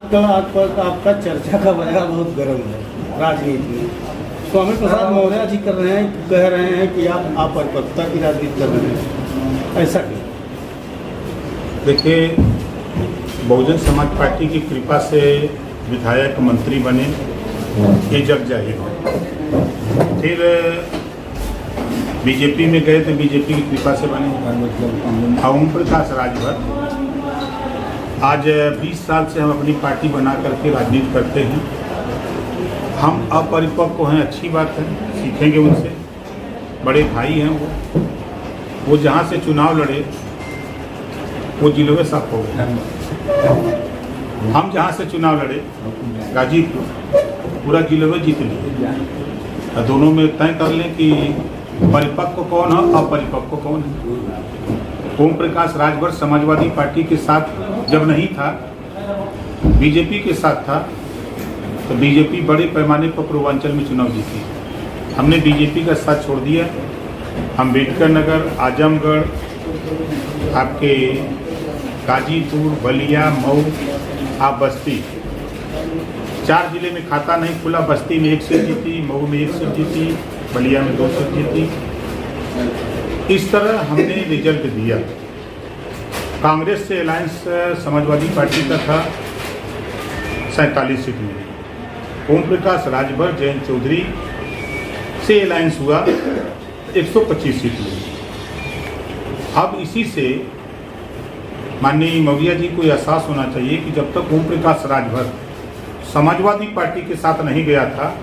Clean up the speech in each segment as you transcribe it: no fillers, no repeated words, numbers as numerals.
आपका चर्चा का बयान बहुत गर्म है राजनीति में। स्वामी प्रसाद मौर्य जी कह रहे हैं कि आप अपरिपक्वता की राजनीति कर रहे हैं, ऐसा क्यों? देखिए, बहुजन समाज पार्टी की कृपा से विधायक मंत्री बने, ये जग जाहिर है। फिर बीजेपी में गए तो बीजेपी की कृपा से बने। ओम प्रकाश राजभर आज 20 साल से हम अपनी पार्टी बना करके राजनीति करते हैं। हम अपरिपक्व हैं, अच्छी बात है, सीखेंगे उनसे। बड़े भाई हैं वो जहाँ से चुनाव लड़े वो जिलों साफ हो गए। हम जहाँ से चुनाव लड़े गाजीपुर पूरा जिलों जीत लिए। दोनों में तय कर लें कि परिपक्व कौन है, अपरिपक्व कौन है। ओम प्रकाश राजभर समाजवादी पार्टी के साथ जब नहीं था, बीजेपी के साथ था, तो बीजेपी बड़े पैमाने पर पूर्वांचल में चुनाव जीती। हमने बीजेपी का साथ छोड़ दिया। अम्बेडकर नगर, आजमगढ़, आपके गाजीपुर, बलिया, मऊ, आप बस्ती, 4 जिले में खाता नहीं खुला। बस्ती में 1 सीट जीती, मऊ में 1 सीट जीती, बलिया में 2 सीट जीती। इस तरह हमने रिजल्ट दिया। कांग्रेस से अलायंस समाजवादी पार्टी का था, 47 सीट मिली। ओम प्रकाश राजभर, जयंत चौधरी से अलायंस हुआ, 125 सीट मिली। अब इसी से माननीय मौर्य जी को एहसास होना चाहिए कि जब तक ओम प्रकाश राजभर समाजवादी पार्टी के साथ नहीं गया था,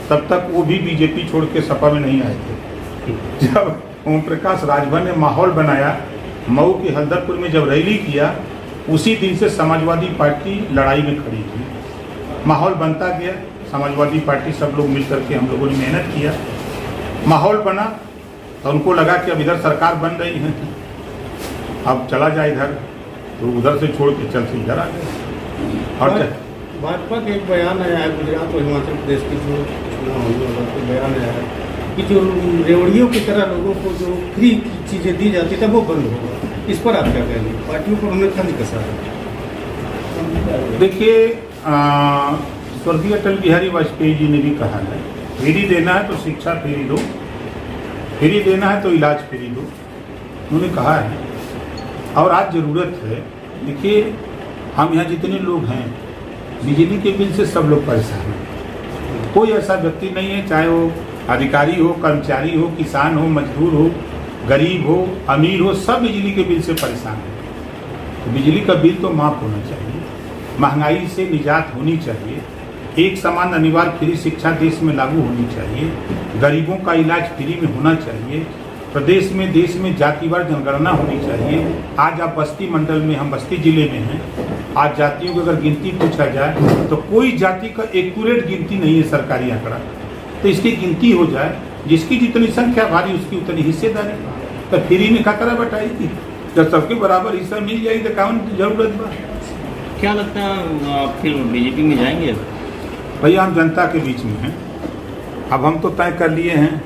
तब तक वो भी बीजेपी छोड़ के सपा में नहीं आए थे। जब ओम प्रकाश राजभर ने माहौल बनाया, मऊ के हल्दरपुर में जब रैली किया, उसी दिन से समाजवादी पार्टी लड़ाई में खड़ी थी। माहौल बनता गया, समाजवादी पार्टी सब लोग मिल करके हम लोगों ने मेहनत किया, माहौल बना, तो उनको लगा कि अब इधर सरकार बन रही है, अब चला जाए इधर, तो उधर से छोड़ के चल से इधर आ गए। और भाजपा का एक बयान आया है, गुजरात और हिमाचल प्रदेश की जो चुनाव होने वाला तो बयान आया है कि जो रेवड़ियों की तरह लोगों को जो फ्री चीज़ें दी जाती था वो बंद होगा। इस पर आप क्या कहेंगे? पार्टियों पर उन्होंने खंड कसा है। देखिए, स्वर्गीय अटल बिहारी वाजपेयी जी ने भी कहा है, फ्री देना है तो शिक्षा फ्री दो, फ्री देना है तो इलाज फ्री दो, उन्होंने कहा है। और आज ज़रूरत है। देखिए, हम यहाँ जितने लोग हैं, बिजली के बिल से सब लोग परेशान हैं। कोई ऐसा व्यक्ति नहीं है, चाहे वो अधिकारी हो, कर्मचारी हो, किसान हो, मजदूर हो, गरीब हो, अमीर हो, सब बिजली के बिल से परेशान हैं। तो बिजली का बिल तो माफ़ होना चाहिए, महंगाई से निजात होनी चाहिए, एक समान अनिवार्य फ्री शिक्षा देश में लागू होनी चाहिए, गरीबों का इलाज फ्री में होना चाहिए, प्रदेश में देश में जातिवार जनगणना होनी चाहिए। आज आप बस्ती मंडल में, हम बस्ती जिले में हैं, आज जातियों की अगर गिनती पूछा जाए तो कोई जाति का एक्यूरेट गिनती नहीं है सरकारी आंकड़ा। तो इसकी गिनती हो जाए, जिसकी जितनी संख्या भारी उसकी उतनी हिस्सेदारी। तो फ्री में खतरा बटाएगी, जब सबके बराबर हिस्सा मिल जाएगी तो काउन की जरूरत बा। क्या लगता है आप फिर बीजेपी में जाएंगे? भैया, हम जनता के बीच में हैं। अब हम तो तय कर लिए हैं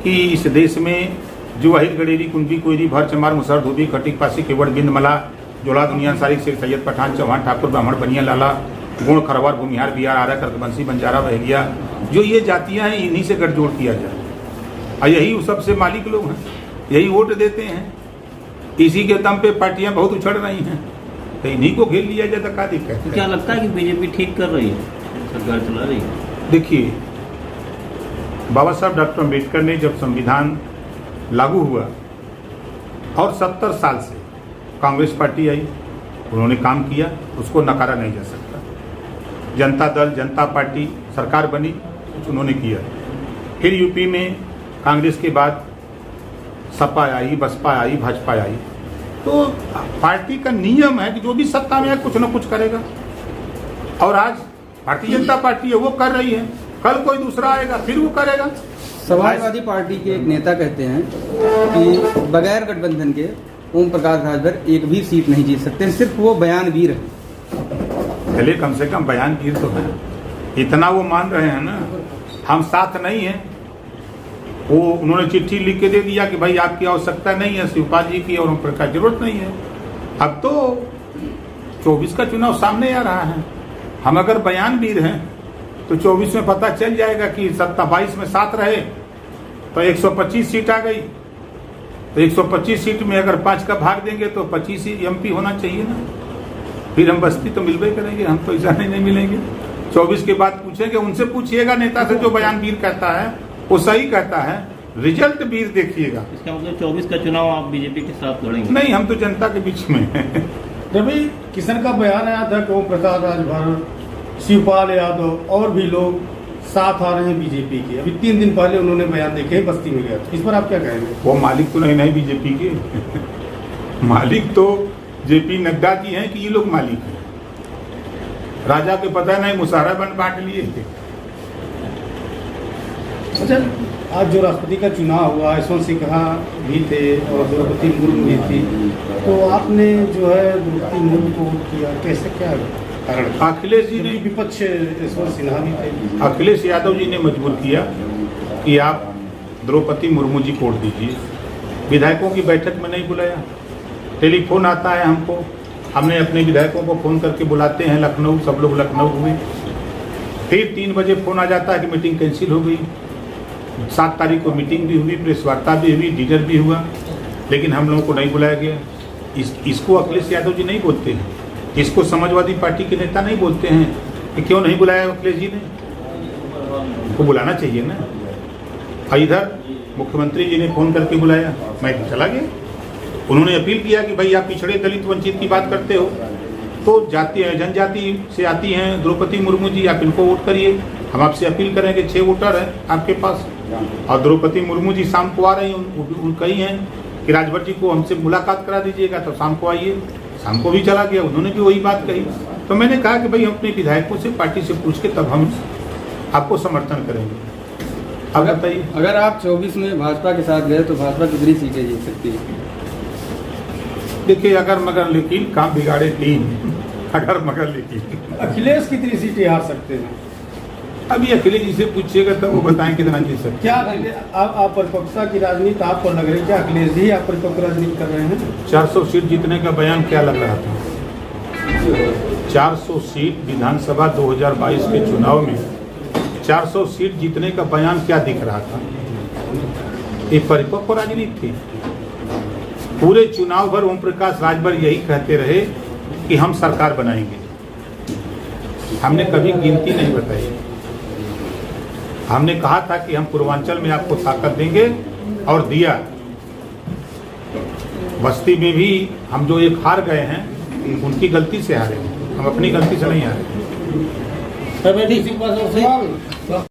कि इस देश में जो अहिर गडेरी, कुंभी, कोयरी, भर, चमार, मुसहर, धोबी, खटिक, पासी, केवड़, बिंद, मला, जोला, दुनिया, सारिक, शेख, सैयद, पठान, चौहान, ठाकुर, ब्राह्मण, बनिया, लाला, गुण, खरवार, भूमिहार, बिहार, आर्य, कर्कवंशी, बंजारा, बहरिया, जो ये जातियाँ हैं, इन्हीं से गठजोड़ किया जाए। और यही उस सबसे मालिक लोग हैं, यही वोट देते हैं। इसी के दम पे पार्टियां बहुत उछड़ रही हैं, तो इन्हीं को घेर लिया जाए तो क्या दिक्कत है? क्या लगता है कि बीजेपी ठीक कर रही है, सरकार चला रही है? देखिए, बाबा साहब डॉक्टर अम्बेडकर ने जब संविधान लागू हुआ और 70 साल से कांग्रेस पार्टी आई, उन्होंने काम किया, उसको नकारा नहीं जा सकता। जनता दल, जनता पार्टी सरकार बनी, उन्होंने किया। फिर यूपी में कांग्रेस के बाद सपा आई, बसपा आई, भाजपा आई। तो पार्टी का नियम है कि जो भी सत्ता में है कुछ न कुछ करेगा। और आज भारतीय जनता पार्टी है, वो कर रही है, कल कोई दूसरा आएगा फिर वो करेगा। समाजवादी पार्टी के एक नेता कहते हैं कि बगैर गठबंधन के ओम प्रकाश राजभर एक भी सीट नहीं जीत सकते, सिर्फ वो बयानवीर है। पहले कम से कम बयानवीर तो है, इतना वो मान रहे हैं ना, हम साथ नहीं हैं। वो उन्होंने चिट्ठी लिख के दे दिया कि भाई आपकी आवश्यकता नहीं है शिवपाल जी की और ओम प्रकाश जरूरत नहीं है। अब तो 24 का चुनाव सामने आ रहा है, हम अगर बयानवीर हैं तो 24 में पता चल जाएगा कि 22 में 7 रहे तो 125 सीट आ गई। तो 125 सीट में अगर 5 का भाग देंगे तो 25 ही MP होना चाहिए ना। फिर हम बस्ती तो मिलवे करेंगे, हम तो ऐसा नहीं मिलेंगे। 24 के बाद पूछेंगे, उनसे पूछिएगा नेता से जो बयानवीर कहता है वो सही कहता है, रिजल्ट वीर देखिएगा। इसका मतलब 24 का चुनाव आप बीजेपी के साथ लड़ेंगे? नहीं, हम तो जनता के बीच में हैं। रवि किशन का बयान आया था कि ओम प्रकाश राजभर, शिवपाल यादव और भी लोग साथ आ रहे हैं बीजेपी के। अभी 3 दिन पहले उन्होंने बयान देखे बस्ती में गया था, इस पर आप क्या कहेंगे? वो मालिक तो नहीं बीजेपी के मालिक तो JP नड्डा जी हैं कि ये लोग मालिक हैं। राजा के पता नहीं मुसारा बन बांट लिए थे। अच्छा, आज जो राष्ट्रपति का चुनाव हुआ, यशवंत सिन्हा भी थे और द्रौपदी मुर्मू भी थी, तो आपने जो है द्रौपदी मुर्मू को वोट किया, कैसे, क्या कारण? अखिलेश जी ने, विपक्ष यशवंत सिन्हा भी थे। अखिलेश यादव जी ने मजबूर किया कि आप द्रौपदी मुर्मू जी को वोट दीजिए। विधायकों की बैठक में नहीं बुलाया, टेलीफोन आता है हमको, हमने अपने विधायकों को फ़ोन करके बुलाते हैं लखनऊ, सब लोग लखनऊ हुए। फिर 3 बजे फ़ोन आ जाता है कि मीटिंग कैंसिल हो गई। 7 तारीख को मीटिंग भी हुई, प्रेस वार्ता भी हुई, डिनर भी हुआ, लेकिन हम लोगों को नहीं बुलाया गया। इसको अखिलेश यादव जी नहीं बोलते हैं, इसको समाजवादी पार्टी के नेता नहीं बोलते हैं कि क्यों नहीं बुलाया अखिलेश जी ने। उनको बुलाना चाहिए ना। और इधर मुख्यमंत्री जी ने फ़ोन करके बुलाया, मैं चला गया। उन्होंने अपील किया कि भाई आप पिछड़े दलित वंचित की बात करते हो तो जाति जनजाति से आती हैं द्रौपदी मुर्मू जी, आप इनको वोट करिए। हम आपसे अपील करेंगे, 6 वोटर हैं आपके पास और द्रौपदी मुर्मू जी शाम को आ रही हैं। उनका ही है कि राजभर जी को हमसे मुलाकात करा दीजिएगा, तो शाम को आइए। शाम को भी चला गया, उन्होंने भी वही बात कही। तो मैंने कहा कि भाई हम अपने विधायकों से, पार्टी से पूछ के तब हम आपको समर्थन करेंगे। अब बताइए, अगर आप 24 में भाजपा के साथ गए तो भाजपा कितनी सीटें जीत सकती है? देखिए, अगर मगर लेकिन काम बिगाड़े 3, अगर मगर लेकिन अखिलेश कितनी सीटें हार सकते हैं? अभी अखिलेश जी से पूछिएगा तब वो बताएं कितना जीत सकते। क्या आप परिपक्वता की राजनीति आप पर लग रही है? क्या अखिलेश जी आप परिपक्व राजनीति कर रहे हैं? 400 सीट जीतने का बयान क्या लग रहा था? 400 सीट विधानसभा 2022 के चुनाव में 400 सीट जीतने का बयान क्या दिख रहा था? एक परिपक्व राजनीति थी। पूरे चुनाव भर ओम प्रकाश राजभर यही कहते रहे कि हम सरकार बनाएंगे। हमने कभी गिनती नहीं बताई। हमने कहा था कि हम पूर्वांचल में आपको ताकत देंगे और दिया। बस्ती में भी हम जो एक हार गए हैं उनकी गलती से हारे, हम अपनी गलती से नहीं हारे।